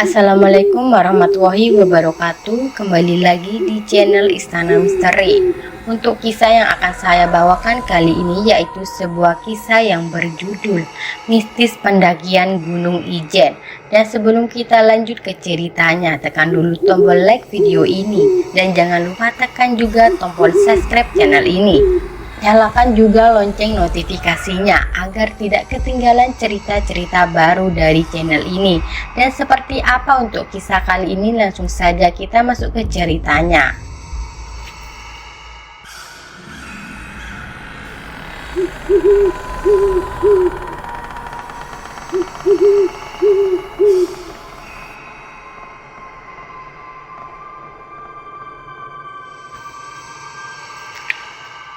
Assalamualaikum warahmatullahi wabarakatuh. Kembali lagi di channel Istana Misteri. Untuk kisah yang akan saya bawakan kali ini yaitu sebuah kisah yang berjudul Mistis Pendakian Gunung Ijen. Dan sebelum kita lanjut ke ceritanya, tekan dulu tombol like video ini dan jangan lupa tekan juga tombol subscribe channel ini. Nyalakan juga lonceng notifikasinya agar tidak ketinggalan cerita-cerita baru dari channel ini. Dan seperti apa untuk kisah kali ini, langsung saja kita masuk ke ceritanya.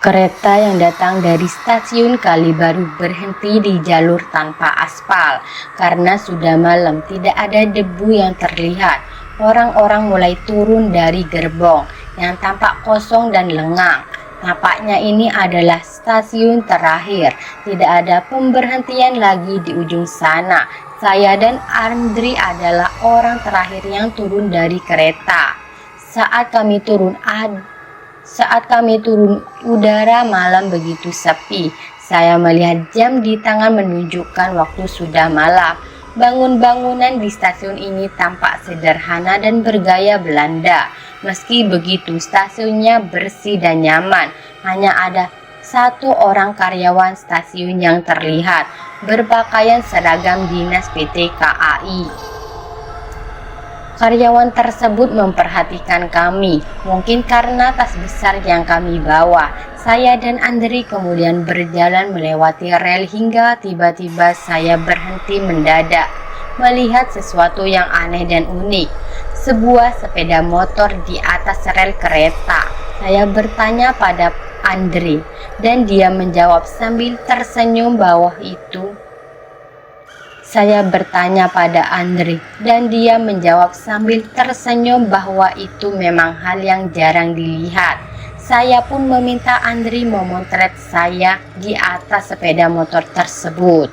Kereta yang datang dari stasiun Kalibaru berhenti di jalur tanpa aspal. Karena sudah malam, tidak ada debu yang terlihat. Orang-orang mulai turun dari gerbong yang tampak kosong dan lengang. Nampaknya ini adalah stasiun terakhir. Tidak ada pemberhentian lagi di ujung sana. Saya dan Andri adalah orang terakhir yang turun dari kereta. Saat kami turun, udara malam begitu sepi. Saya melihat jam di tangan menunjukkan waktu sudah malam. Bangunan di stasiun ini tampak sederhana dan bergaya Belanda. Meski begitu, stasiunnya bersih dan nyaman. Hanya ada satu orang karyawan stasiun yang terlihat berpakaian seragam dinas PT KAI. Karyawan tersebut memperhatikan kami, mungkin karena tas besar yang kami bawa. Saya dan Andri kemudian berjalan melewati rel hingga tiba-tiba saya berhenti mendadak, melihat sesuatu yang aneh dan unik. Sebuah sepeda motor di atas rel kereta. Saya bertanya pada Andri dan dia menjawab sambil tersenyum bahwa itu Saya bertanya pada Andri dan dia menjawab sambil tersenyum bahwa itu memang hal yang jarang dilihat. Saya pun meminta Andri memotret saya di atas sepeda motor tersebut.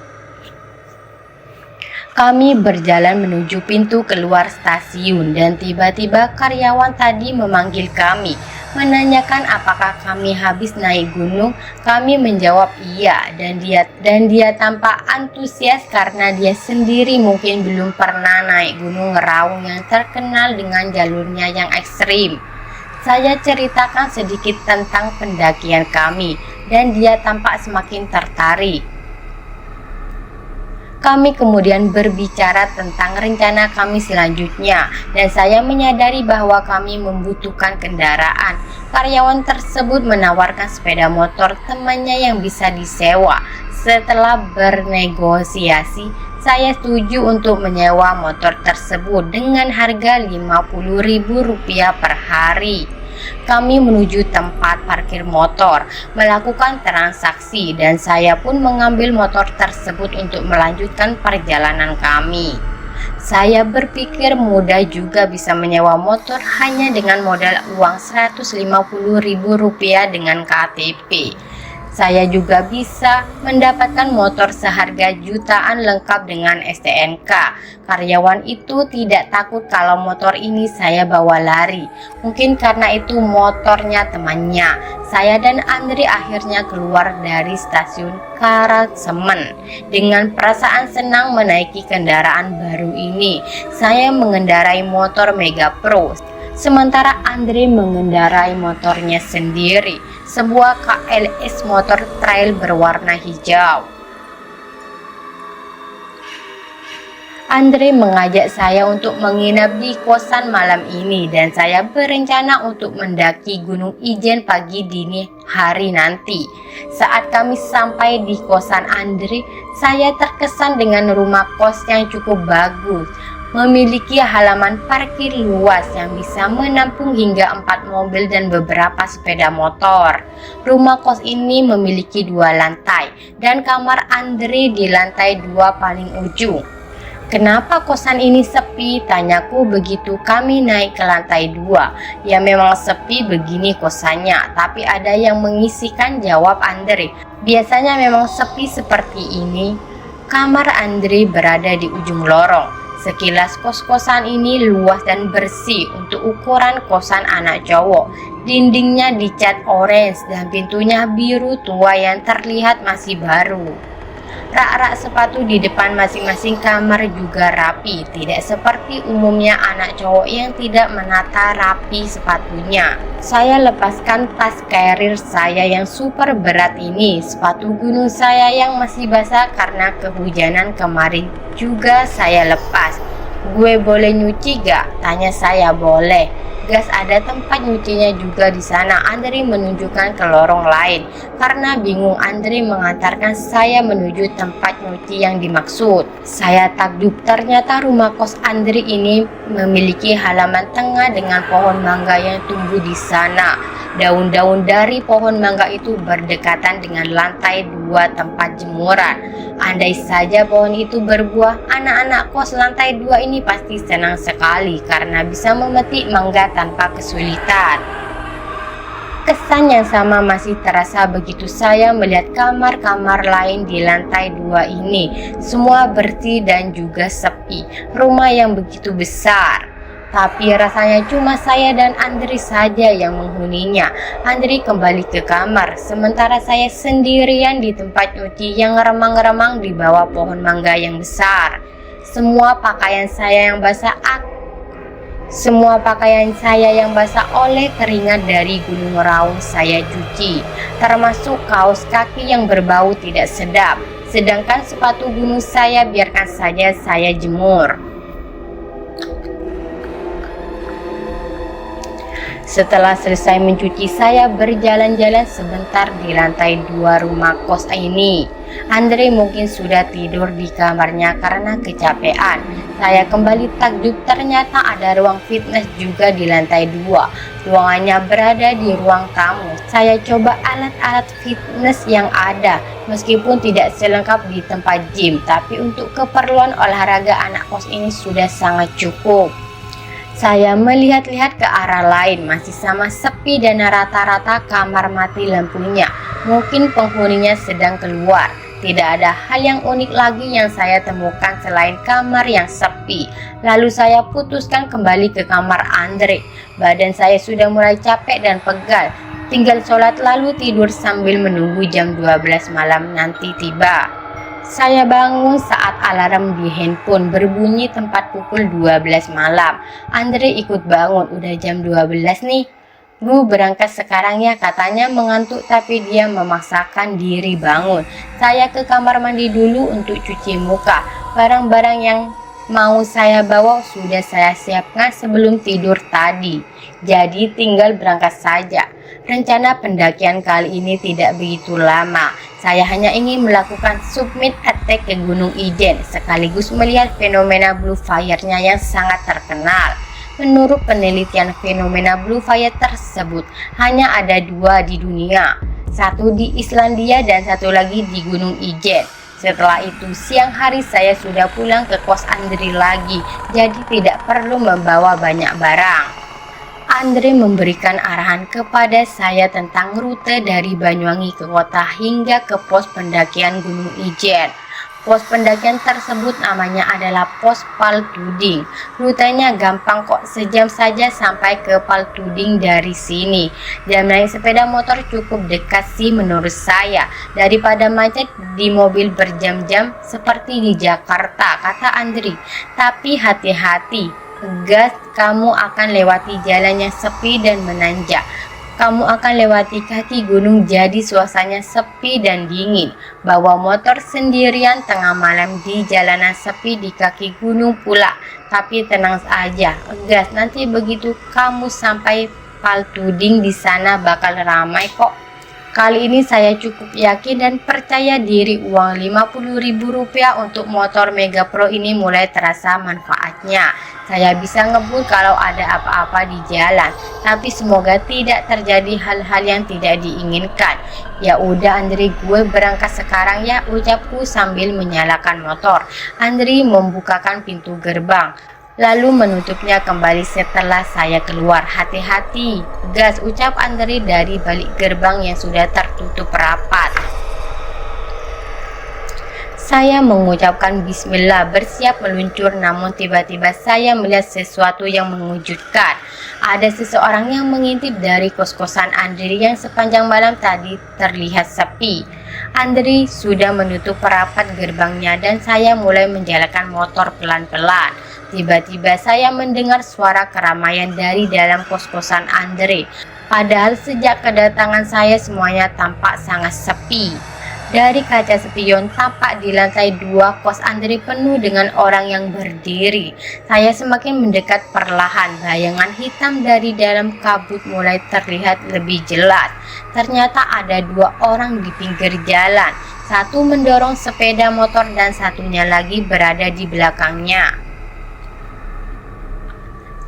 Kami berjalan menuju pintu keluar stasiun dan tiba-tiba karyawan tadi memanggil kami, menanyakan apakah kami habis naik gunung. Kami menjawab iya, dan dia tampak antusias karena dia sendiri mungkin belum pernah naik Gunung Raung yang terkenal dengan jalurnya yang ekstrim. Saya ceritakan sedikit tentang pendakian kami dan dia tampak semakin tertarik. Kami kemudian berbicara tentang rencana kami selanjutnya dan saya menyadari bahwa kami membutuhkan kendaraan. Karyawan tersebut menawarkan sepeda motor temannya yang bisa disewa. Setelah bernegosiasi, saya setuju untuk menyewa motor tersebut dengan harga Rp50.000 per hari. Kami menuju tempat parkir motor, melakukan transaksi dan saya pun mengambil motor tersebut untuk melanjutkan perjalanan kami. Saya berpikir mudah juga bisa menyewa motor hanya dengan modal uang Rp150.000 dengan KTP. Saya juga bisa mendapatkan motor seharga jutaan lengkap dengan STNK. Karyawan itu tidak takut kalau motor ini saya bawa lari. Mungkin karena itu motornya temannya. Saya dan Andri akhirnya keluar dari stasiun Karangsemen dengan perasaan senang menaiki kendaraan baru ini. Saya mengendarai motor Mega Pro, sementara Andri mengendarai motornya sendiri, sebuah KLS motor trail berwarna hijau. Andre mengajak saya untuk menginap di kosan malam ini dan saya berencana untuk mendaki Gunung Ijen pagi dini hari nanti. Saat kami sampai di kosan Andre, saya terkesan dengan rumah kos yang cukup bagus. Memiliki halaman parkir luas yang bisa menampung hingga 4 mobil dan beberapa sepeda motor. Rumah kos ini memiliki 2 lantai dan kamar Andre di lantai 2 paling ujung. Kenapa kosan ini sepi? Tanyaku begitu kami naik ke lantai 2. Ya memang sepi begini kosannya, tapi ada yang mengisikan, jawab Andre. Biasanya memang sepi seperti ini. Kamar Andre berada di ujung lorong. Sekilas kos-kosan ini luas dan bersih untuk ukuran kosan anak cowok. Dindingnya dicat orange dan pintunya biru tua yang terlihat masih baru. Rak-rak sepatu di depan masing-masing kamar juga rapi, tidak seperti umumnya anak cowok yang tidak menata rapi sepatunya. Saya lepaskan tas carrier saya yang super berat ini, sepatu gunung saya yang masih basah karena kehujanan kemarin juga saya lepas. "Gue boleh nyuci gak?" tanya saya. "Boleh." "Gas, ada tempat nyucinya juga di sana." Andre menunjukkan ke lorong lain. Karena bingung, Andre mengantarkan saya menuju tempat nyuci yang dimaksud. Saya takjub, ternyata rumah kos Andre ini memiliki halaman tengah dengan pohon mangga yang tumbuh di sana. Daun-daun dari pohon mangga itu berdekatan dengan lantai 2 tempat jemuran. Andai saja pohon itu berbuah, anak-anak kos lantai 2 ini pasti senang sekali karena bisa memetik mangga tanpa kesulitan. Kesan yang sama masih terasa begitu saya melihat kamar-kamar lain di lantai 2 ini. Semua bersih dan juga sepi. Rumah yang begitu besar. Tapi rasanya cuma saya dan Andre saja yang menghuninya. Andre kembali ke kamar, sementara saya sendirian di tempat nyuci yang remang-remang di bawah pohon mangga yang besar. Semua pakaian saya yang basah oleh keringat dari gunung raung saya cuci, termasuk kaos kaki yang berbau tidak sedap. Sedangkan sepatu gunung saya biarkan saja saya jemur. Setelah selesai mencuci, saya berjalan-jalan sebentar di lantai 2 rumah kos ini. Andre mungkin sudah tidur di kamarnya karena kecapean. Saya kembali takjub, ternyata ada ruang fitness juga di lantai 2. Ruangannya berada di ruang tamu. Saya coba alat-alat fitness yang ada, meskipun tidak selengkap di tempat gym, tapi untuk keperluan olahraga anak kos ini sudah sangat cukup. Saya melihat-lihat ke arah lain, masih sama sepi dan rata-rata kamar mati lampunya. Mungkin penghuninya sedang keluar. Tidak ada hal yang unik lagi yang saya temukan selain kamar yang sepi. Lalu saya putuskan kembali ke kamar Andre. Badan saya sudah mulai capek dan pegal. Tinggal sholat lalu tidur sambil menunggu jam 12 malam nanti tiba. Saya bangun saat alarm di handphone berbunyi tempat pukul 12 malam. Andre ikut bangun, udah jam 12 nih. "Bu, berangkat sekarang ya," katanya mengantuk tapi dia memaksakan diri bangun. Saya ke kamar mandi dulu untuk cuci muka. Barang-barang yang mau saya bawa sudah saya siapkan sebelum tidur tadi. Jadi tinggal berangkat saja. Rencana pendakian kali ini tidak begitu lama. Saya hanya ingin melakukan summit attack ke Gunung Ijen sekaligus melihat fenomena blue fire-nya yang sangat terkenal. Menurut penelitian, fenomena blue fire tersebut hanya ada 2 di dunia. Satu di Islandia dan satu lagi di Gunung Ijen. Setelah itu siang hari saya sudah pulang ke kos Andre lagi, jadi tidak perlu membawa banyak barang. Andre memberikan arahan kepada saya tentang rute dari Banyuwangi ke kota hingga ke pos pendakian Gunung Ijen. Pos pendakian tersebut namanya adalah Pos Paltuding. Rutenya gampang kok, sejam saja sampai ke Paltuding dari sini. Jam naik sepeda motor cukup dekat sih menurut saya, daripada macet di mobil berjam-jam seperti di Jakarta, kata Andre. Tapi hati-hati, gas, kamu akan lewati jalan yang sepi dan menanjak. Kamu akan lewati kaki gunung, jadi suasananya sepi dan dingin. Bawa motor sendirian tengah malam di jalanan sepi di kaki gunung pula. Tapi tenang aja, gas, nanti begitu kamu sampai Paltuding di sana bakal ramai kok. Kali ini saya cukup yakin dan percaya diri. Uang Rp50.000 untuk motor Mega Pro ini mulai terasa manfaatnya. Saya bisa ngebut kalau ada apa-apa di jalan, tapi semoga tidak terjadi hal-hal yang tidak diinginkan. Ya udah Andre, gue berangkat sekarang ya, ucapku sambil menyalakan motor. Andre membukakan pintu gerbang, lalu menutupnya kembali setelah saya keluar. Hati-hati, gas, ucap Andre dari balik gerbang yang sudah tertutup rapat. Saya mengucapkan bismillah bersiap meluncur, namun tiba-tiba saya melihat sesuatu yang mengejutkan. Ada seseorang yang mengintip dari kos-kosan Andri yang sepanjang malam tadi terlihat sepi. Andri sudah menutup rapat gerbangnya dan saya mulai menjalankan motor pelan-pelan. Tiba-tiba saya mendengar suara keramaian dari dalam kos-kosan Andri. Padahal sejak kedatangan saya semuanya tampak sangat sepi. Dari kaca spion tampak di lantai 2 kos Andri penuh dengan orang yang berdiri. Saya semakin mendekat perlahan. Bayangan hitam dari dalam kabut mulai terlihat lebih jelas. Ternyata ada 2 orang di pinggir jalan. Satu mendorong sepeda motor dan satunya lagi berada di belakangnya.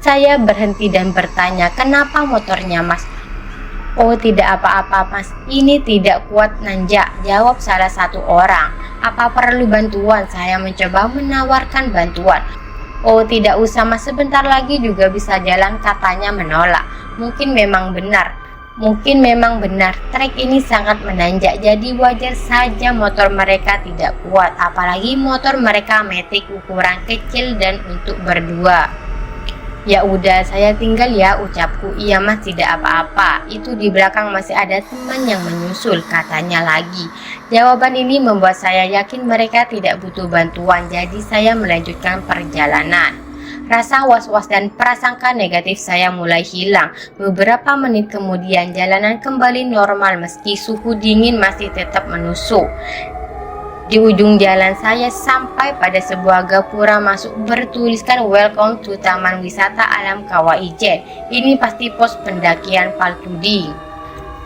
Saya berhenti dan bertanya, "Kenapa motornya Mas?" "Oh, tidak apa-apa Mas, ini tidak kuat nanjak," jawab salah satu orang. "Apa perlu bantuan?" Saya mencoba menawarkan bantuan. "Oh, tidak usah Mas, sebentar lagi juga bisa jalan," katanya menolak. Mungkin memang benar, trek ini sangat menanjak, jadi wajar saja motor mereka tidak kuat, apalagi motor mereka matic ukuran kecil dan untuk berdua. "Ya udah, saya tinggal ya," ucapku. "Iya Mas, tidak apa-apa. Itu di belakang masih ada teman yang menyusul," katanya lagi. Jawaban ini membuat saya yakin mereka tidak butuh bantuan, jadi saya melanjutkan perjalanan. Rasa was-was dan prasangka negatif saya mulai hilang. Beberapa menit kemudian jalanan kembali normal meski suhu dingin masih tetap menusuk. Di ujung jalan saya sampai pada sebuah gapura masuk bertuliskan "Welcome to Taman Wisata Alam Kawah Ijen." Ini pasti pos pendakian Paltuding.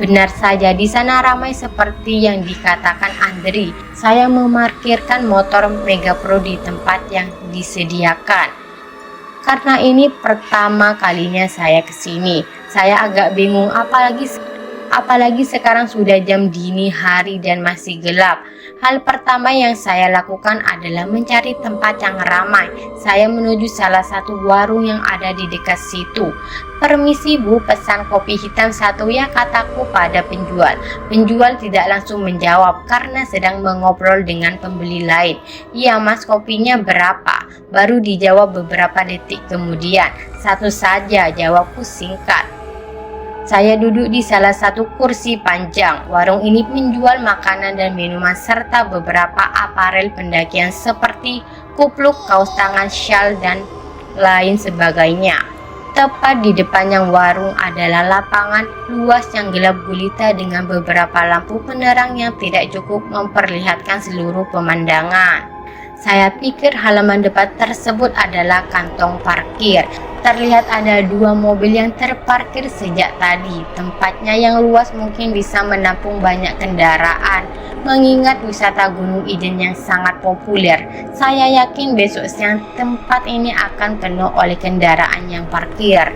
Benar saja, di sana ramai seperti yang dikatakan Andri. Saya memarkirkan motor Mega Pro di tempat yang disediakan. Karena ini pertama kalinya saya kesini. Saya agak bingung, apalagi sekarang sudah jam dini hari dan masih gelap. Hal pertama yang saya lakukan adalah mencari tempat yang ramai. Saya menuju salah satu warung yang ada di dekat situ. "Permisi Bu, pesan kopi hitam satu ya," kataku pada penjual. Penjual tidak langsung menjawab karena sedang mengobrol dengan pembeli lain. "Iya Mas, kopinya berapa?" Baru dijawab beberapa detik kemudian. "Satu saja," jawabku singkat. Saya duduk di salah satu kursi panjang. Warung ini menjual makanan dan minuman serta beberapa aparel pendakian seperti kupluk, kaos tangan, syal, dan lain sebagainya. Tepat di depannya warung adalah lapangan luas yang gelap gulita dengan beberapa lampu penerang yang tidak cukup memperlihatkan seluruh pemandangan. Saya pikir halaman depan tersebut adalah kantong parkir. Terlihat ada 2 mobil yang terparkir sejak tadi. Tempatnya yang luas mungkin bisa menampung banyak kendaraan. Mengingat wisata Gunung Ijen yang sangat populer, saya yakin besok siang tempat ini akan penuh oleh kendaraan yang parkir.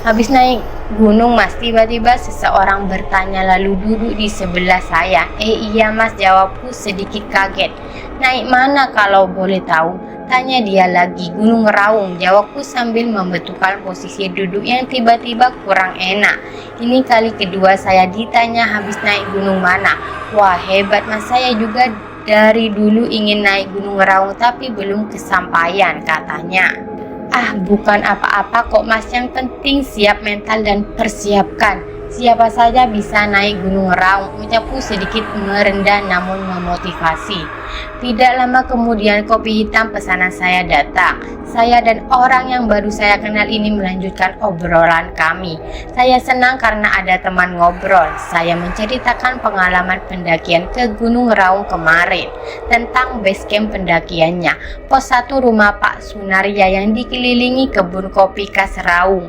"Habis naik gunung Mas?" tiba-tiba seseorang bertanya lalu duduk di sebelah saya. Iya Mas," jawabku sedikit kaget. "Naik mana kalau boleh tahu?" tanya dia lagi. "Gunung Raung," jawabku sambil membetulkan posisi duduk yang tiba-tiba kurang enak. Ini kali kedua saya ditanya habis naik gunung mana. "Wah, hebat Mas, saya juga dari dulu ingin naik Gunung Raung tapi belum kesampaian," katanya. "Ah, bukan apa-apa kok Mas, yang penting siap mental dan persiapkan. Siapa saja bisa naik Gunung Raung," ucapku sedikit merendah namun memotivasi. Tidak lama kemudian kopi hitam pesanan saya datang. Saya dan orang yang baru saya kenal ini melanjutkan obrolan kami. Saya senang karena ada teman ngobrol. Saya menceritakan pengalaman pendakian ke Gunung Raung kemarin, tentang base camp pendakiannya, pos 1 rumah Pak Sunaria yang dikelilingi kebun kopi khas Raung,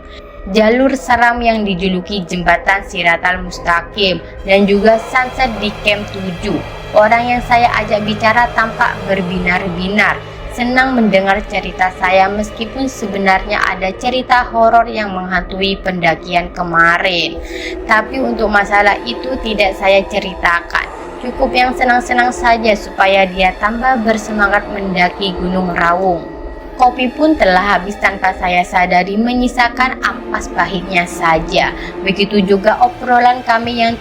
jalur seram yang dijuluki jembatan Siratal Mustaqim, dan juga sunset di Camp 7. Orang yang saya ajak bicara tampak berbinar-binar, senang mendengar cerita saya meskipun sebenarnya ada cerita horor yang menghantui pendakian kemarin. Tapi untuk masalah itu tidak saya ceritakan. Cukup yang senang-senang saja supaya dia tambah bersemangat mendaki Gunung Raung. Kopi pun telah habis tanpa saya sadari, menyisakan ampas pahitnya saja. Begitu juga obrolan kami yang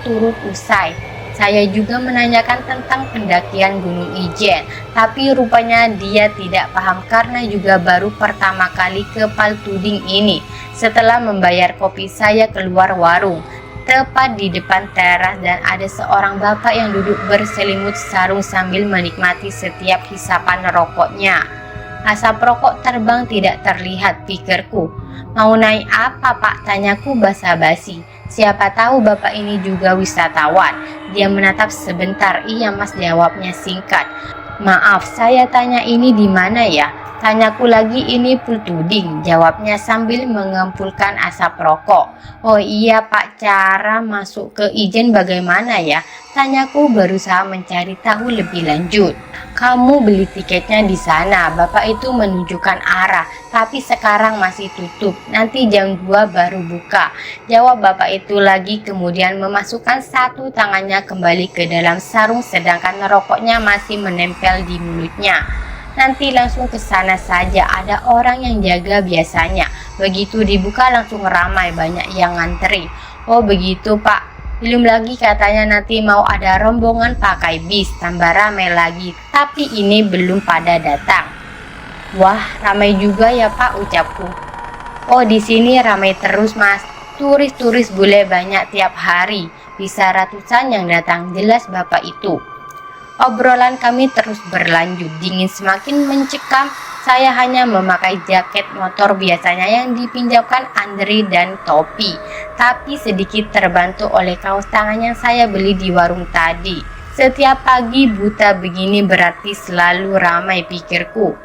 turut usai. Saya juga menanyakan tentang pendakian Gunung Ijen, tapi rupanya dia tidak paham karena juga baru pertama kali ke Paltuding ini. Setelah membayar kopi, saya keluar warung. Tepat di depan teras dan ada seorang bapak yang duduk berselimut sarung sambil menikmati setiap hisapan rokoknya. Asap rokok terbang tidak terlihat, pikirku. Mau naik apa pak? Tanyaku basa-basi. Siapa tahu bapak ini juga wisatawan. Dia menatap sebentar. Iya mas, jawabnya singkat. Maaf, saya tanya ini di mana ya? Tanyaku lagi, ini Paltuding, jawabnya sambil mengempulkan asap rokok. Oh iya pak, cara masuk ke Ijen bagaimana ya? Tanyaku berusaha mencari tahu lebih lanjut. Kamu beli tiketnya di sana, bapak itu menunjukkan arah, tapi sekarang masih tutup, nanti jam 2 baru buka. Jawab bapak itu lagi, kemudian memasukkan satu tangannya kembali ke dalam sarung sedangkan rokoknya masih menempel di mulutnya. Nanti langsung ke sana saja, ada orang yang jaga biasanya. Begitu dibuka langsung ramai, banyak yang ngantri. Oh begitu pak. Belum lagi katanya nanti mau ada rombongan pakai bis, tambah ramai lagi. Tapi ini belum pada datang. Wah, ramai juga ya pak, ucapku. Oh di sini ramai terus mas. Turis-turis bule banyak tiap hari. Bisa ratusan yang datang, jelas bapak itu. Obrolan kami terus berlanjut, dingin semakin mencekam. Saya hanya memakai jaket motor biasanya yang dipinjamkan Andri dan topi, tapi sedikit terbantu oleh kaos tangan yang saya beli di warung tadi. Setiap pagi buta begini berarti selalu ramai, pikirku.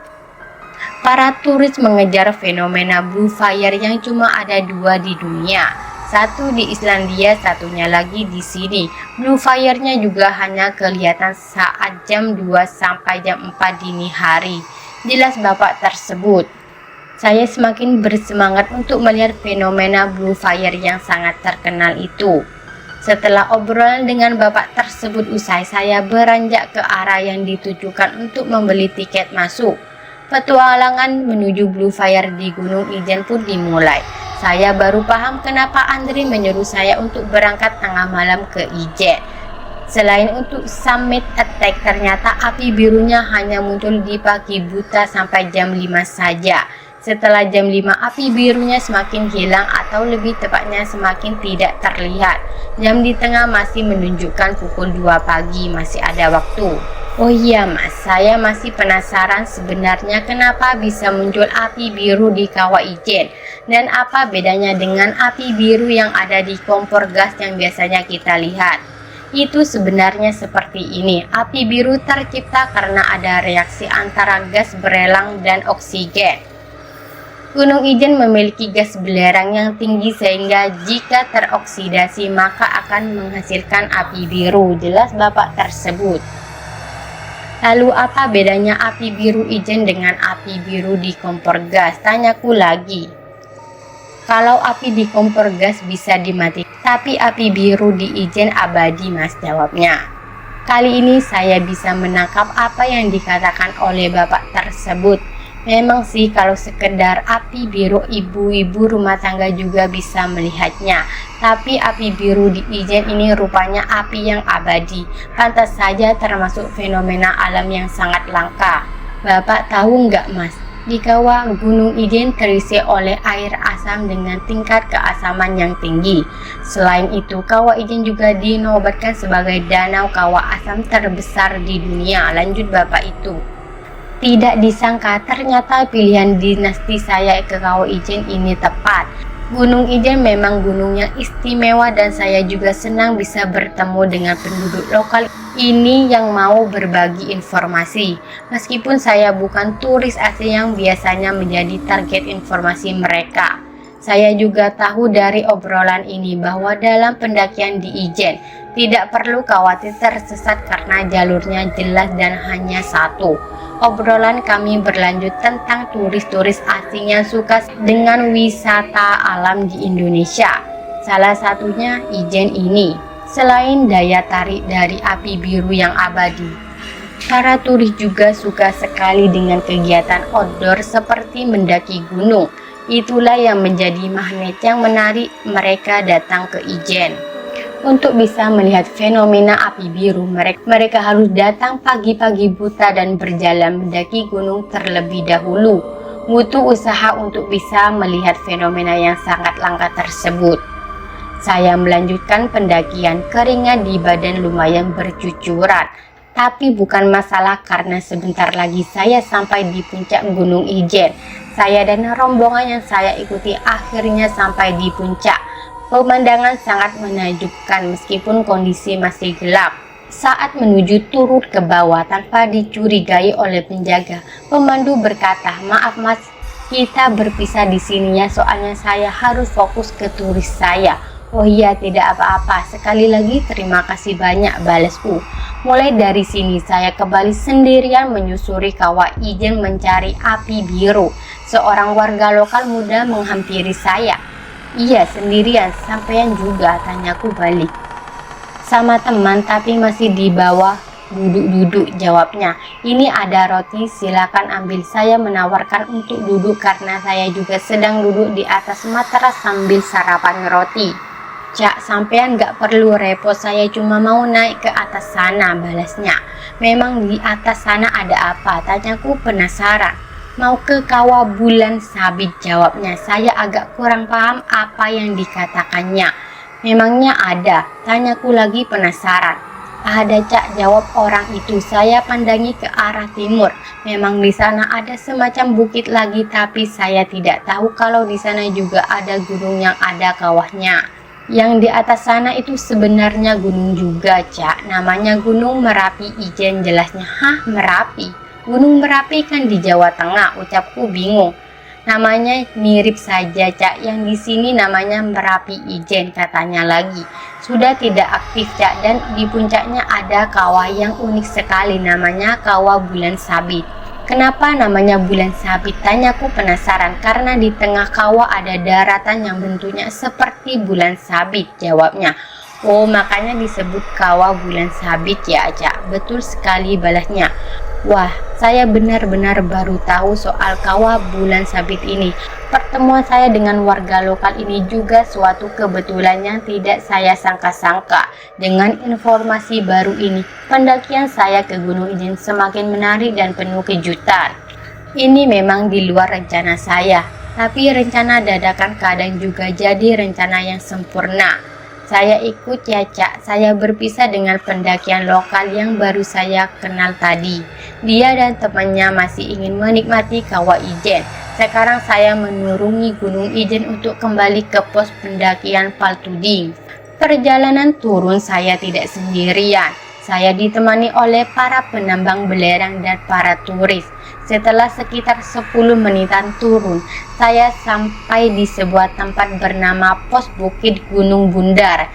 Para turis mengejar fenomena Blue Fire yang cuma ada 2 di dunia. Satu di Islandia, satunya lagi di sini. Blue Fire-nya juga hanya kelihatan saat jam 2 sampai jam 4 dini hari. Jelas bapak tersebut. Saya semakin bersemangat untuk melihat fenomena Blue Fire yang sangat terkenal itu. Setelah obrolan dengan bapak tersebut usai, saya beranjak ke arah yang ditujukan untuk membeli tiket masuk. Petualangan menuju Blue Fire di Gunung Ijen pun dimulai. Saya baru paham kenapa Andri menyuruh saya untuk berangkat tengah malam ke Ijen. Selain untuk summit attack, ternyata api birunya hanya muncul di pagi buta sampai jam 5 saja. Setelah jam 5 api birunya semakin hilang atau lebih tepatnya semakin tidak terlihat. Jam di tengah masih menunjukkan pukul 2 pagi, masih ada waktu. Oh iya mas, saya masih penasaran sebenarnya kenapa bisa muncul api biru di Kawah Ijen dan apa bedanya dengan api biru yang ada di kompor gas yang biasanya kita lihat. Itu sebenarnya seperti ini, api biru tercipta karena ada reaksi antara gas berelang dan oksigen. Gunung Ijen memiliki gas belerang yang tinggi sehingga jika teroksidasi maka akan menghasilkan api biru, jelas bapak tersebut. Lalu apa bedanya api biru Ijen dengan api biru di kompor gas? Tanyaku lagi. Kalau api di kompor gas bisa dimatikan, tapi api biru di Ijen abadi mas, jawabnya. Kali ini saya bisa menangkap apa yang dikatakan oleh bapak tersebut. Memang sih kalau sekedar api biru ibu-ibu rumah tangga juga bisa melihatnya. Tapi api biru di Ijen ini rupanya api yang abadi. Pantas saja termasuk fenomena alam yang sangat langka. Bapak tahu nggak mas? Di kawah Gunung Ijen terisi oleh air asam dengan tingkat keasaman yang tinggi. Selain itu, kawah Ijen juga dinobatkan sebagai danau kawah asam terbesar di dunia. Lanjut bapak itu. Tidak disangka ternyata pilihan dinasti saya ke Kawah Ijen ini tepat. Gunung Ijen memang gunung yang istimewa dan saya juga senang bisa bertemu dengan penduduk lokal ini yang mau berbagi informasi. Meskipun saya bukan turis asing yang biasanya menjadi target informasi mereka. Saya juga tahu dari obrolan ini bahwa dalam pendakian di Ijen tidak perlu khawatir tersesat karena jalurnya jelas dan hanya satu. Obrolan kami berlanjut tentang turis-turis asing yang suka dengan wisata alam di Indonesia. Salah satunya Ijen ini. Selain daya tarik dari api biru yang abadi, para turis juga suka sekali dengan kegiatan outdoor seperti mendaki gunung. Itulah yang menjadi magnet yang menarik mereka datang ke Ijen. Untuk bisa melihat fenomena api biru, mereka harus datang pagi-pagi buta dan berjalan mendaki gunung terlebih dahulu. Butuh usaha untuk bisa melihat fenomena yang sangat langka tersebut. Saya melanjutkan pendakian, keringat di badan lumayan bercucuran. Tapi bukan masalah karena sebentar lagi saya sampai di puncak Gunung Ijen. Saya dan rombongan yang saya ikuti akhirnya sampai di puncak. Pemandangan sangat menakjubkan meskipun kondisi masih gelap. Saat menuju turun ke bawah tanpa dicurigai oleh penjaga, pemandu berkata, "Maaf mas, kita berpisah di sini ya, soalnya saya harus fokus ke turis saya." "Oh iya, tidak apa-apa. Sekali lagi terima kasih banyak," balasku. Mulai dari sini saya kembali sendirian menyusuri kawah Ijen mencari api biru. Seorang warga lokal muda menghampiri saya. "Iya, sendirian, sampean juga?" tanyaku balik. "Sama teman, tapi masih di bawah duduk-duduk," jawabnya. "Ini ada roti, silakan ambil." Saya menawarkan untuk duduk karena saya juga sedang duduk di atas matras sambil sarapan roti. "Cak, sampean gak perlu repot, saya cuma mau naik ke atas sana," balasnya. "Memang di atas sana ada apa?" tanyaku penasaran. "Mau ke kawah bulan sabit," jawabnya. Saya agak kurang paham apa yang dikatakannya. "Memangnya ada?" tanyaku lagi penasaran. "Ada cak," jawab orang itu. Saya pandangi ke arah timur. Memang di sana ada semacam bukit lagi, tapi saya tidak tahu kalau di sana juga ada gunung yang ada kawahnya. Yang di atas sana itu sebenarnya gunung juga cak, namanya Gunung Merapi Ijen. Jelasnya, "Hah, Merapi? Gunung Merapi kan di Jawa Tengah," ucapku bingung. "Namanya mirip saja cak, yang di sini namanya Merapi Ijen," katanya lagi. "Sudah tidak aktif cak, dan di puncaknya ada kawah yang unik sekali, namanya Kawah Bulan Sabit." "Kenapa namanya Bulan Sabit?" tanyaku penasaran. "Karena di tengah kawah ada daratan yang bentuknya seperti bulan sabit," jawabnya. "Oh, makanya disebut Kawah Bulan Sabit ya cak." "Betul sekali," balasnya. Wah, saya benar-benar baru tahu soal Kawah Bulan Sabit ini. Pertemuan saya dengan warga lokal ini juga suatu kebetulan yang tidak saya sangka-sangka. Dengan informasi baru ini, pendakian saya ke Gunung Ijen semakin menarik dan penuh kejutan. Ini memang di luar rencana saya, tapi rencana dadakan kadang juga jadi rencana yang sempurna. Saya ikut ya cak. Saya berpisah dengan pendakian lokal yang baru saya kenal tadi. Dia dan temannya masih ingin menikmati Kawah Ijen. Sekarang saya menuruni Gunung Ijen untuk kembali ke pos pendakian Paltuding. Perjalanan turun saya tidak sendirian. Saya ditemani oleh para penambang belerang dan para turis. Setelah sekitar 10 menitan turun, saya sampai di sebuah tempat bernama Pos Bukit Gunung Bundar.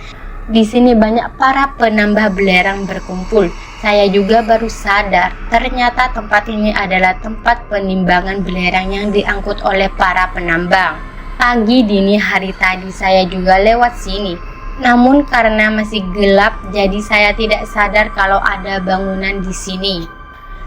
Di sini banyak para penambang belerang berkumpul. Saya juga baru sadar, ternyata tempat ini adalah tempat penimbangan belerang yang diangkut oleh para penambang. Pagi dini hari tadi saya juga lewat sini. Namun karena masih gelap, jadi saya tidak sadar kalau ada bangunan di sini.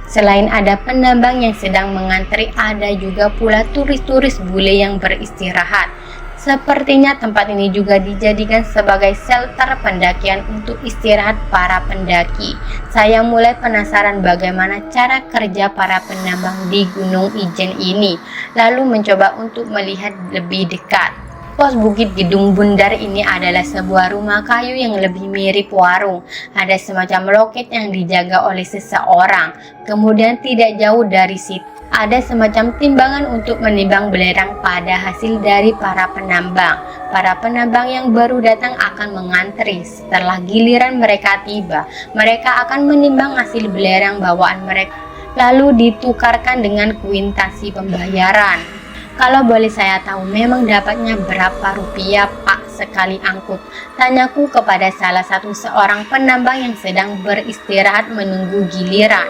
Selain ada penambang yang sedang mengantri, ada juga pula turis-turis bule yang beristirahat. Sepertinya tempat ini juga dijadikan sebagai shelter pendakian untuk istirahat para pendaki. Saya mulai penasaran bagaimana cara kerja para penambang di Gunung Ijen ini, lalu mencoba untuk melihat lebih dekat. Pos Bukit Gedung Bundar ini adalah sebuah rumah kayu yang lebih mirip warung. Ada semacam loket yang dijaga oleh seseorang. Kemudian tidak jauh dari situ ada semacam timbangan untuk menimbang belerang pada hasil dari para penambang. Para penambang yang baru datang akan mengantri. Setelah giliran mereka tiba, mereka akan menimbang hasil belerang bawaan mereka, lalu ditukarkan dengan kuitansi pembayaran. "Kalau boleh saya tahu, memang dapatnya berapa rupiah Pak sekali angkut?" tanyaku kepada salah satu seorang penambang yang sedang beristirahat menunggu giliran.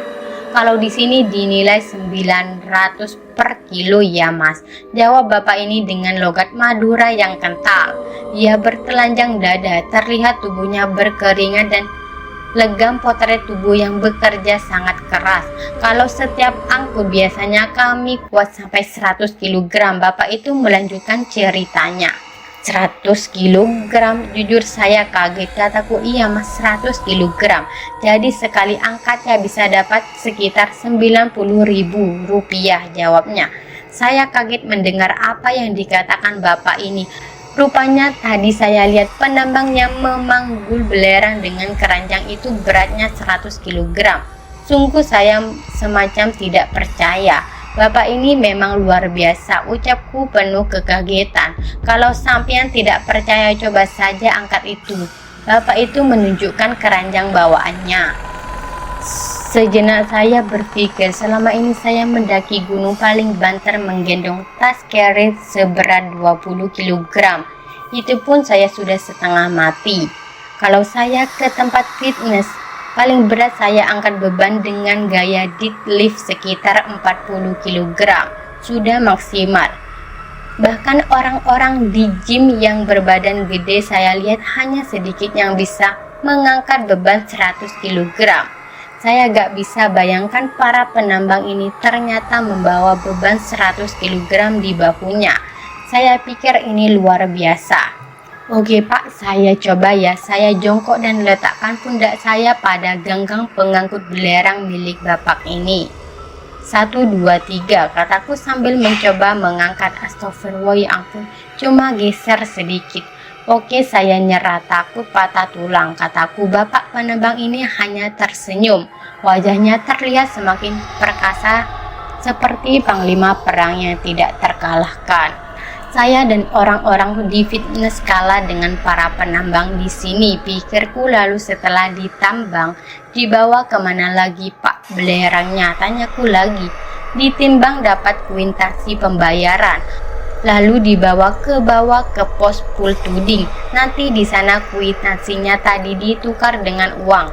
"Kalau di sini dinilai 900 per kilo ya Mas," jawab bapak ini dengan logat Madura yang kental. Ia bertelanjang dada, terlihat tubuhnya berkeringat dan legam potret tubuh yang bekerja sangat keras. "Kalau setiap angkut biasanya kami kuat sampai 100 kg. Bapak itu melanjutkan ceritanya. 100 kilogram. Jujur saya kaget, kataku iya mas 100 kilogram. Jadi sekali angkatnya bisa dapat sekitar 90.000 rupiah, jawabnya. Saya kaget mendengar apa yang dikatakan bapak ini. Rupanya tadi saya lihat penambang yang memanggul belerang dengan keranjang itu beratnya 100 kilogram. Sungguh saya semacam tidak percaya. Bapak ini memang luar biasa, ucapku penuh kekagetan. Kalau sampean tidak percaya, coba saja angkat itu. Bapak itu menunjukkan keranjang bawaannya. Sejenak saya berpikir, selama ini saya mendaki gunung paling banter menggendong tas carry seberat 20 kg. Itu pun saya sudah setengah mati. Kalau saya ke tempat fitness, paling berat saya angkat beban dengan gaya deadlift sekitar 40 kg. Sudah maksimal. Bahkan orang-orang di gym yang berbadan gede saya lihat hanya sedikit yang bisa mengangkat beban 100 kg. Saya gak bisa bayangkan para penambang ini ternyata membawa beban 100 kg di bahunya. Saya pikir ini luar biasa. Oke pak, saya coba ya. Saya jongkok dan letakkan pundak saya pada ganggang pengangkut belerang milik bapak ini. 1, 2, 3, kataku sambil mencoba mengangkat. Astagfirullah, ya ampun, cuma geser sedikit. Oke, saya nyerah, takut patah tulang, kataku. Bapak penambang ini hanya tersenyum. Wajahnya terlihat semakin perkasa seperti panglima perang yang tidak terkalahkan. Saya dan orang-orang di fitness kalah dengan para penambang di sini, pikirku. Lalu setelah ditambang, dibawa kemana lagi pak belerangnya, tanyaku lagi. Ditimbang dapat kuintasi pembayaran, lalu dibawa ke bawah ke pos pool tuding. Nanti di sana kuitasinya tadi ditukar dengan uang,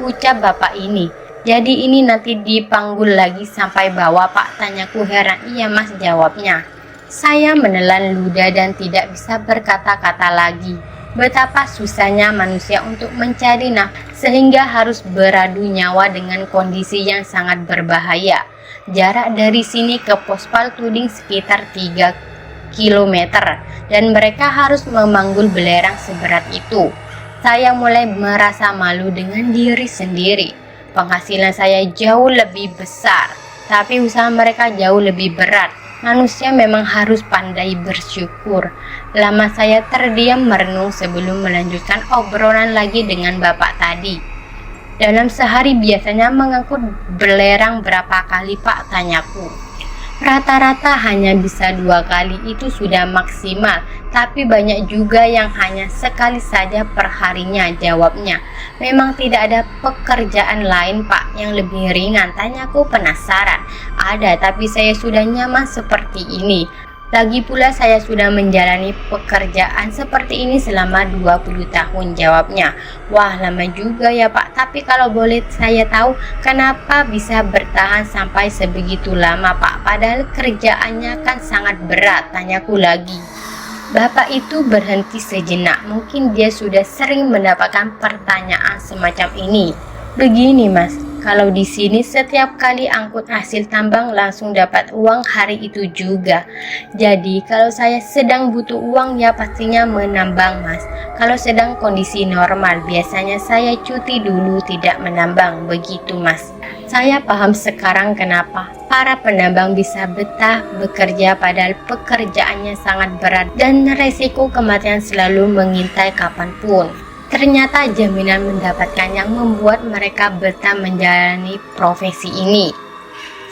ucap bapak ini. Jadi ini nanti dipanggul lagi sampai bawah pak, tanyaku heran. Iya mas, jawabnya. Saya menelan ludah dan tidak bisa berkata-kata lagi. Betapa susahnya manusia untuk mencari nafkah sehingga harus beradu nyawa dengan kondisi yang sangat berbahaya. Jarak dari sini ke pos pal tuding sekitar 3 km dan mereka harus memanggul belerang seberat itu. Saya mulai merasa malu dengan diri sendiri. Penghasilan saya jauh lebih besar, tapi usaha mereka jauh lebih berat. Manusia memang harus pandai bersyukur. Lama saya terdiam merenung sebelum melanjutkan obrolan lagi dengan bapak tadi. Dalam sehari biasanya mengangkut belerang berapa kali pak, tanyaku. Rata-rata hanya bisa 2 kali, itu sudah maksimal. Tapi banyak juga yang hanya sekali saja perharinya, jawabnya. Memang tidak ada pekerjaan lain pak yang lebih ringan, tanyaku penasaran. Ada, tapi saya sudah nyaman seperti ini. Lagi pula saya sudah menjalani pekerjaan seperti ini selama 20 tahun, jawabnya. Wah, lama juga ya pak, tapi kalau boleh saya tahu kenapa bisa bertahan sampai sebegitu lama pak, padahal kerjaannya kan sangat berat, tanyaku lagi. Bapak itu berhenti sejenak, mungkin dia sudah sering mendapatkan pertanyaan semacam ini. Begini mas, kalau di sini setiap kali angkut hasil tambang langsung dapat uang hari itu juga. Jadi kalau saya sedang butuh uang ya pastinya menambang mas. Kalau sedang kondisi normal biasanya saya cuti dulu tidak menambang, begitu mas. Saya paham sekarang kenapa para penambang bisa betah bekerja padahal pekerjaannya sangat berat dan resiko kematian selalu mengintai kapanpun. Ternyata jaminan mendapatkan yang membuat mereka betah menjalani profesi ini.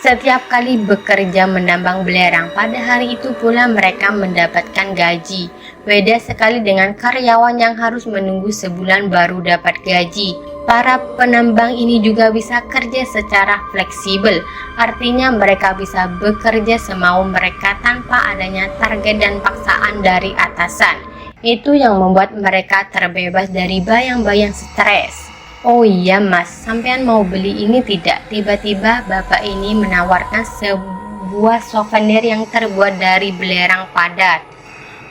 Setiap kali bekerja menambang belerang, pada hari itu pula mereka mendapatkan gaji. Beda sekali dengan karyawan yang harus menunggu sebulan baru dapat gaji. Para penambang ini juga bisa kerja secara fleksibel, artinya mereka bisa bekerja semau mereka tanpa adanya target dan paksaan dari atasan. Itu yang membuat mereka terbebas dari bayang-bayang stres. Oh iya mas, sampean mau beli ini tidak? Tiba-tiba bapak ini menawarkan sebuah souvenir yang terbuat dari belerang padat.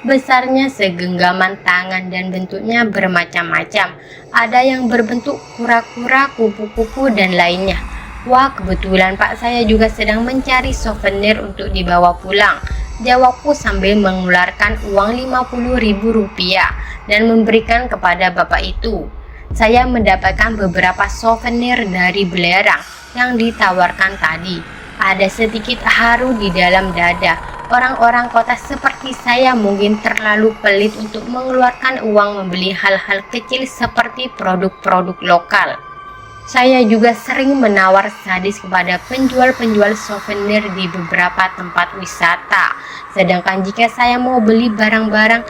Besarnya segenggaman tangan dan bentuknya bermacam-macam. Ada yang berbentuk kura-kura, kupu-kupu dan lainnya. Wah, kebetulan pak, saya juga sedang mencari souvenir untuk dibawa pulang. jawabku sambil mengeluarkan uang Rp50.000 dan memberikan kepada bapak itu. Saya mendapatkan beberapa souvenir dari belerang yang ditawarkan tadi. Ada sedikit haru di dalam dada. Orang-orang kota seperti saya mungkin terlalu pelit untuk mengeluarkan uang membeli hal-hal kecil seperti produk-produk lokal. Saya juga sering menawar sadis kepada penjual-penjual souvenir di beberapa tempat wisata. Sedangkan jika saya mau beli barang-barang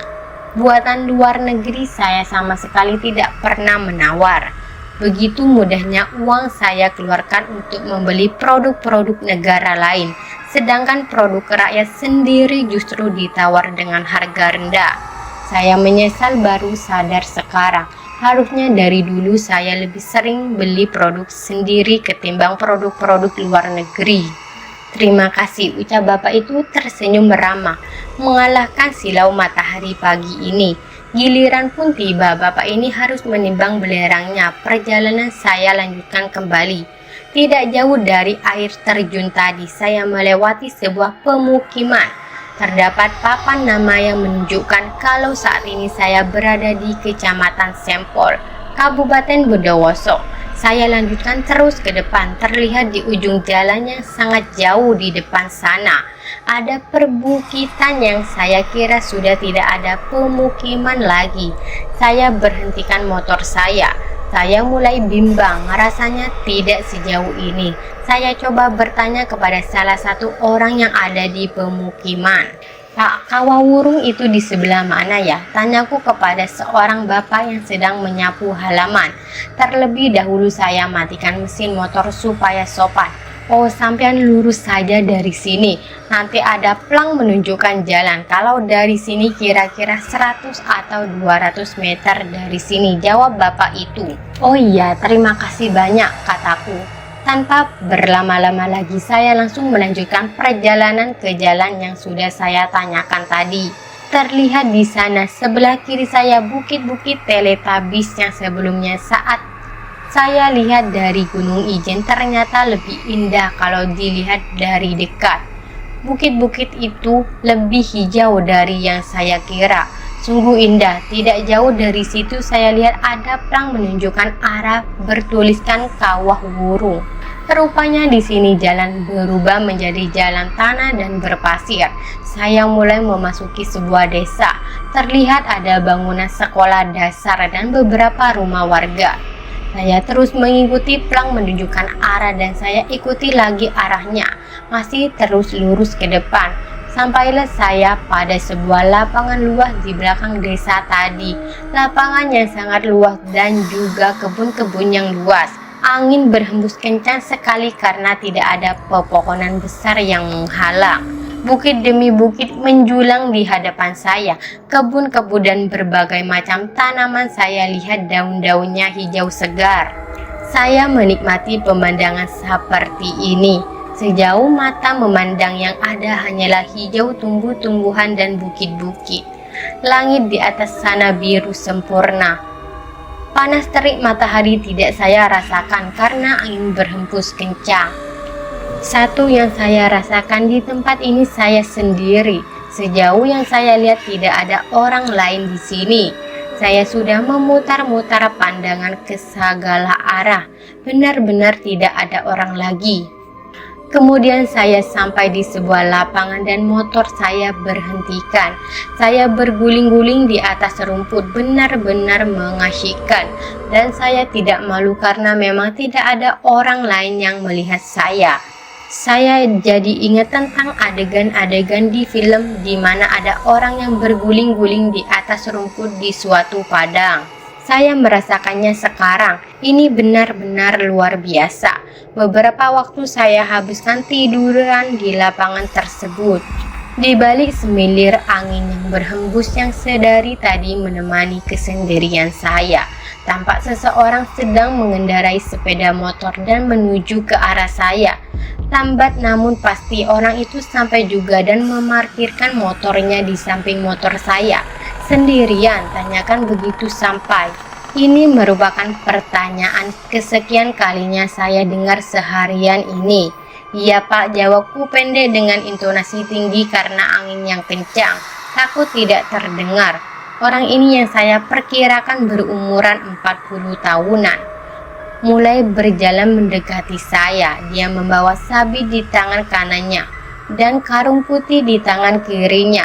buatan luar negeri, saya sama sekali tidak pernah menawar. Begitu mudahnya uang saya keluarkan untuk membeli produk-produk negara lain, sedangkan produk rakyat sendiri justru ditawar dengan harga rendah. Saya menyesal baru sadar sekarang. Harusnya dari dulu saya lebih sering beli produk sendiri ketimbang produk-produk luar negeri. Terima kasih, ucap bapak itu tersenyum ramah, mengalahkan silau matahari pagi ini. Giliran pun tiba, bapak ini harus menimbang belerangnya. Perjalanan saya lanjutkan kembali. Tidak jauh dari air terjun tadi, saya melewati sebuah pemukiman. Terdapat papan nama yang menunjukkan kalau saat ini saya berada di Kecamatan Sempol, Kabupaten Bondowoso. Saya lanjutkan terus ke depan. Terlihat di ujung jalan yang sangat jauh di depan sana ada perbukitan yang saya kira sudah tidak ada pemukiman lagi. Saya berhentikan motor saya. Saya mulai bimbang, rasanya tidak sejauh ini. Saya coba bertanya kepada salah satu orang yang ada di pemukiman. Pak, kawah wurung itu di sebelah mana ya? Tanyaku kepada seorang bapak yang sedang menyapu halaman. Terlebih dahulu saya matikan mesin motor supaya sopan. Oh, sampean lurus saja dari sini. Nanti ada plang menunjukkan jalan. Kalau dari sini kira-kira 100 atau 200 meter dari sini, jawab bapak itu. Oh iya, terima kasih banyak, kataku. Tanpa berlama-lama lagi, saya langsung melanjutkan perjalanan ke jalan yang sudah saya tanyakan tadi. Terlihat di sana sebelah kiri saya bukit-bukit Teletubbies yang sebelumnya saat saya lihat dari Gunung Ijen ternyata lebih indah kalau dilihat dari dekat. Bukit-bukit itu lebih hijau dari yang saya kira. Sungguh indah. Tidak jauh dari situ saya lihat ada plang menunjukkan arah bertuliskan Kawah Wurung. Rupanya di sini jalan berubah menjadi jalan tanah dan berpasir. Saya mulai memasuki sebuah desa. Terlihat ada bangunan sekolah dasar dan beberapa rumah warga. Saya terus mengikuti plang menunjukkan arah dan saya ikuti lagi arahnya. Masih terus lurus ke depan. Sampailah saya pada sebuah lapangan luas di belakang desa tadi. Lapangan yang sangat luas dan juga kebun-kebun yang luas. Angin berhembus kencang sekali karena tidak ada pepohonan besar yang menghalang. Bukit demi bukit menjulang di hadapan saya. Kebun-kebun dan berbagai macam tanaman saya lihat daun-daunnya hijau segar. Saya menikmati pemandangan seperti ini. Sejauh mata memandang yang ada hanyalah hijau tumbuh-tumbuhan dan bukit-bukit. Langit di atas sana biru sempurna. Panas terik matahari tidak saya rasakan karena angin berhembus kencang. Satu yang saya rasakan di tempat ini saya sendiri. Sejauh yang saya lihat tidak ada orang lain di sini. Saya sudah memutar-mutar pandangan ke segala arah. Benar-benar tidak ada orang lagi. Kemudian saya sampai di sebuah lapangan dan motor saya berhentikan. Saya berguling-guling di atas rumput, benar-benar mengasyikkan. Dan saya tidak malu karena memang tidak ada orang lain yang melihat saya. Saya jadi ingat tentang adegan-adegan di film di mana ada orang yang berguling-guling di atas rumput di suatu padang. Saya merasakannya sekarang. Ini benar-benar luar biasa. Beberapa waktu saya habiskan tiduran di lapangan tersebut. Di balik semilir angin yang berhembus yang sedari tadi menemani kesendirian saya. Tampak seseorang sedang mengendarai sepeda motor dan menuju ke arah saya. Lambat namun pasti orang itu sampai juga dan memarkirkan motornya di samping motor saya. Sendirian, tanyakan begitu sampai. Ini merupakan pertanyaan kesekian kalinya saya dengar seharian ini. "Iya Pak," jawabku pendek dengan intonasi tinggi karena angin yang kencang. Takut tidak terdengar. Orang ini yang saya perkirakan berumuran 40 tahunan mulai berjalan mendekati saya. Dia membawa sabit di tangan kanannya dan karung putih di tangan kirinya.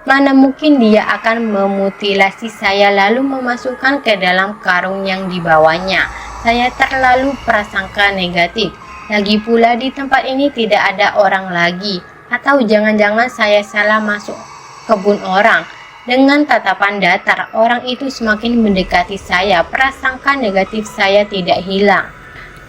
Mana mungkin dia akan memutilasi saya lalu memasukkan ke dalam karung yang dibawanya. Saya terlalu prasangka negatif. Lagi pula di tempat ini tidak ada orang lagi. Atau jangan-jangan saya salah masuk kebun orang. Dengan tatapan datar, orang itu semakin mendekati saya. Prasangka negatif saya tidak hilang.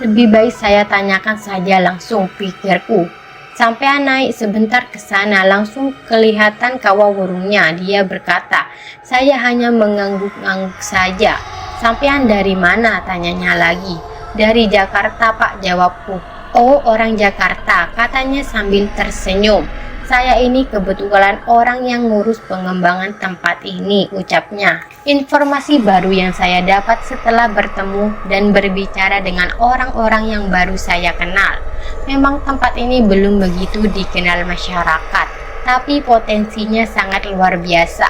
Lebih baik saya tanyakan saja langsung, pikirku. Sampai naik sebentar ke sana, langsung kelihatan kawawurungnya. Dia berkata, "Saya hanya mengangguk-angguk saja." "Sampean dari mana?" tanyanya lagi. "Dari Jakarta Pak," jawabku. "Oh, orang Jakarta," katanya sambil tersenyum. "Saya ini kebetulan orang yang ngurus pengembangan tempat ini," ucapnya. Informasi baru yang saya dapat setelah bertemu dan berbicara dengan orang-orang yang baru saya kenal. Memang tempat ini belum begitu dikenal masyarakat, tapi potensinya sangat luar biasa.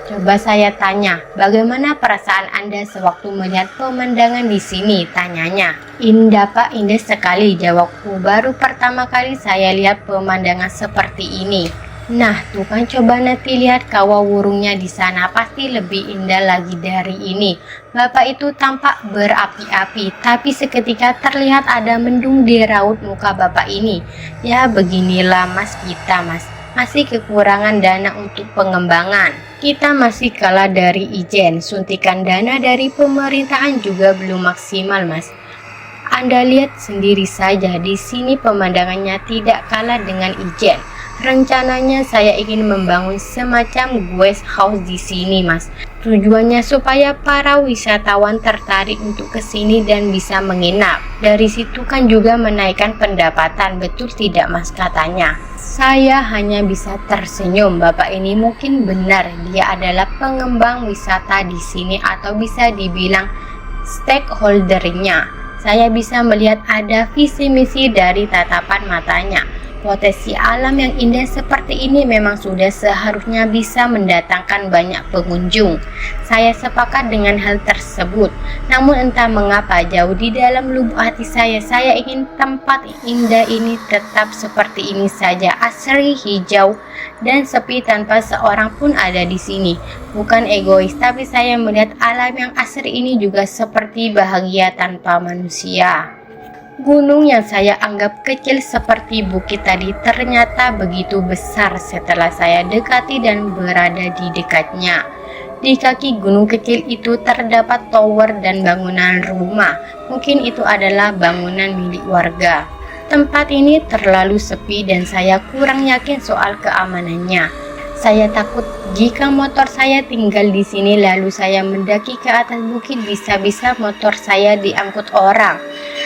Coba saya tanya, "Bagaimana perasaan Anda sewaktu melihat pemandangan di sini?" tanyanya. "Indah Pak, indah sekali," jawabku. "Baru pertama kali saya lihat pemandangan seperti ini." "Nah, tuh kan, coba nanti lihat kawawurungnya di sana, pasti lebih indah lagi dari ini." Bapak itu tampak berapi-api, tapi seketika terlihat ada mendung di raut muka bapak ini. "Ya beginilah Mas kita Mas, masih kekurangan dana untuk pengembangan. Kita masih kalah dari ijen, suntikan dana dari pemerintahan juga belum maksimal Mas. Anda lihat sendiri saja, di sini pemandangannya tidak kalah dengan ijen. Rencananya saya ingin membangun semacam guest house di sini Mas. Tujuannya supaya para wisatawan tertarik untuk ke sini dan bisa menginap. Dari situ kan juga menaikkan pendapatan, betul tidak Mas?" katanya. Saya hanya bisa tersenyum. Bapak ini mungkin benar, dia adalah pengembang wisata di sini atau bisa dibilang stakeholdernya. Saya bisa melihat ada visi misi dari tatapan matanya. Potensi alam yang indah seperti ini memang sudah seharusnya bisa mendatangkan banyak pengunjung. Saya sepakat dengan hal tersebut. Namun entah mengapa jauh di dalam lubuk hati saya ingin tempat indah ini tetap seperti ini saja, asri, hijau, dan sepi tanpa seorang pun ada di sini. Bukan egois, tapi saya melihat alam yang asri ini juga seperti bahagia tanpa manusia. Gunung yang saya anggap kecil seperti bukit tadi ternyata begitu besar setelah saya dekati dan berada di dekatnya. Di kaki gunung kecil itu terdapat tower dan bangunan rumah. Mungkin itu adalah bangunan milik warga. Tempat ini terlalu sepi dan saya kurang yakin soal keamanannya. Saya takut jika motor saya tinggal di sini lalu saya mendaki ke atas bukit, bisa-bisa motor saya diangkut orang.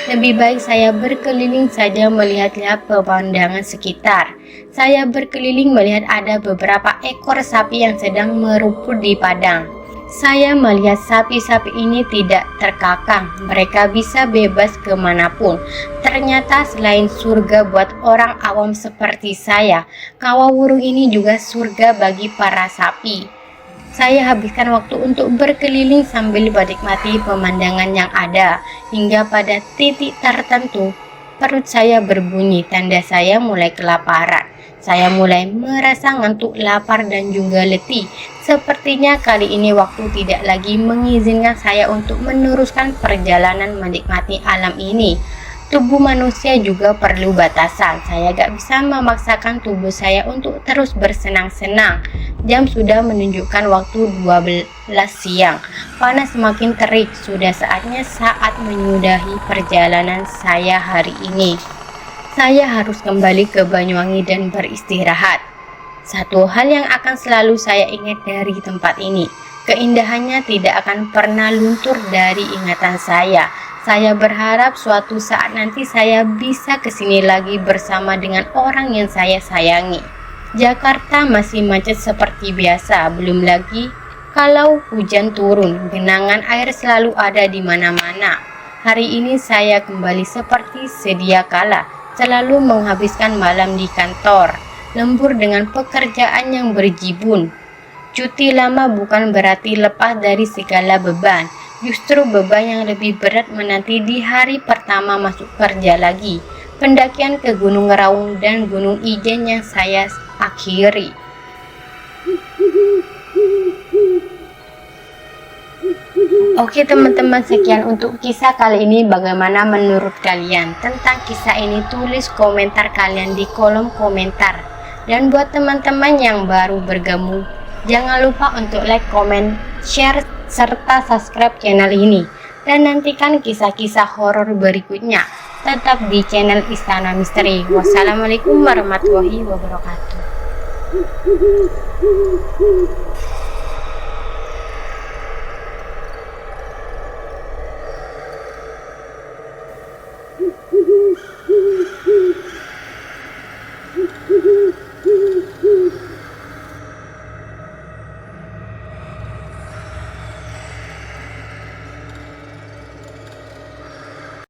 Lebih baik saya berkeliling saja melihat-lihat pemandangan sekitar. Saya berkeliling melihat ada beberapa ekor sapi yang sedang merumput di padang. Saya melihat sapi-sapi ini tidak terkakang, mereka bisa bebas kemanapun. Ternyata selain surga buat orang awam seperti saya, kawawurung ini juga surga bagi para sapi. Saya habiskan waktu untuk berkeliling sambil menikmati pemandangan yang ada, hingga pada titik tertentu perut saya berbunyi, tanda saya mulai kelaparan. Saya mulai merasa ngantuk, lapar, dan juga letih. Sepertinya kali ini waktu tidak lagi mengizinkan saya untuk meneruskan perjalanan menikmati alam ini. Tubuh manusia juga perlu batasan. Saya gak bisa memaksakan tubuh saya untuk terus bersenang-senang. Jam sudah menunjukkan waktu 12 siang. Panas semakin terik. Sudah saatnya saat menyudahi perjalanan saya hari ini. Saya harus kembali ke Banyuwangi dan beristirahat. Satu hal yang akan selalu saya ingat dari tempat ini, keindahannya tidak akan pernah luntur dari ingatan saya. Saya berharap suatu saat nanti saya bisa kesini lagi bersama dengan orang yang saya sayangi. Jakarta masih macet seperti biasa, belum lagi kalau hujan turun, genangan air selalu ada di mana-mana. Hari ini saya kembali seperti sedia kala. selalu menghabiskan malam di kantor, lembur dengan pekerjaan yang berjibun. Cuti lama bukan berarti lepas dari segala beban. Justru beban yang lebih berat menanti di hari pertama masuk kerja lagi. Pendakian ke Gunung Raung dan Gunung Ijen yang saya akhiri. Oke teman-teman, sekian untuk kisah kali ini. Bagaimana menurut kalian tentang kisah ini? Tulis komentar kalian di kolom komentar. Dan buat teman-teman yang baru bergabung, jangan lupa untuk like, comment, share, serta subscribe channel ini. Dan nantikan kisah-kisah horor berikutnya tetap di channel Istana Misteri. Wassalamualaikum warahmatullahi wabarakatuh.